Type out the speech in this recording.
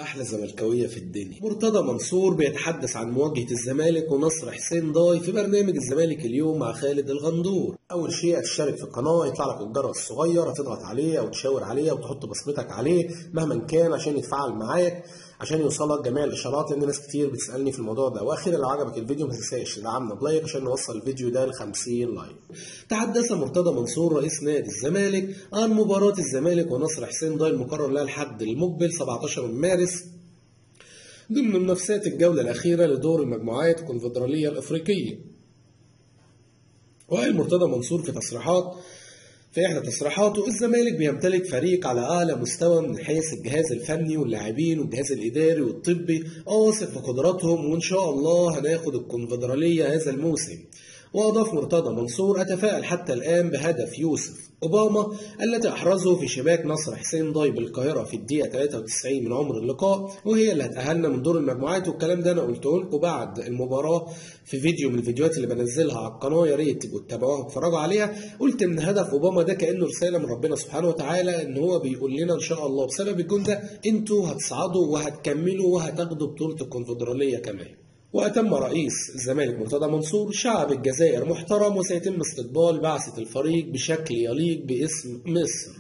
أحلى زملكاوية في الدنيا. مرتضى منصور بيتحدث عن مواجهة الزمالك ونصر حسين ضاي في برنامج الزمالك اليوم مع خالد الغندور. أول شيء هتشترك في القناة، يطلع لك الجرس الصغير، هتضغط عليه أو تشاور عليه أو تحط بصمتك عليه مهما كان عشان يتفاعل معاك، عشان يوصلك جميع الإشارات، لأن ناس كتير بتسألني في الموضوع ده. وأخيرا لو عجبك الفيديو ما تنساش تدعمنا بلايك عشان نوصل الفيديو ده ل 50 لايك. تحدث مرتضى منصور رئيس نادي الزمالك عن مباراة الزمالك ونصر حسين ضاي المقرر لها الحد المقبل 17 من مارس ضمن منافسات الجولة الأخيرة لدور المجموعات الكونفدرالية الأفريقية. وقال مرتضى منصور في إحدى تصريحاته: الزمالك بيمتلك فريق على أعلى مستوى من حيث الجهاز الفني واللاعبين والجهاز الإداري والطبي، واثق في قدراتهم وإن شاء الله هناخد الكونفدرالية هذا الموسم. وأضاف مرتضى منصور: أتفائل حتى الآن بهدف يوسف أوباما التي أحرزه في شباك نصر حسين ضاي بالقاهرة في الدقيقة 93 من عمر اللقاء، وهي اللي هتأهلنا من دور المجموعات. والكلام ده أنا قلته لكم بعد المباراة في فيديو من الفيديوهات اللي بنزلها على القناة، يا ريت تبقوا تتابعوها وتتفرجوا عليها. قلت إن هدف أوباما ده كأنه رسالة من ربنا سبحانه وتعالى، إن هو بيقول لنا إن شاء الله بسبب الجون ده أنتوا هتصعدوا وهتكملوا وهتاخدوا بطولة الكونفدرالية كمان. وأتم رئيس الزمالك مرتضى منصور: شعب الجزائر محترم وسيتم استقبال بعثة الفريق بشكل يليق باسم مصر.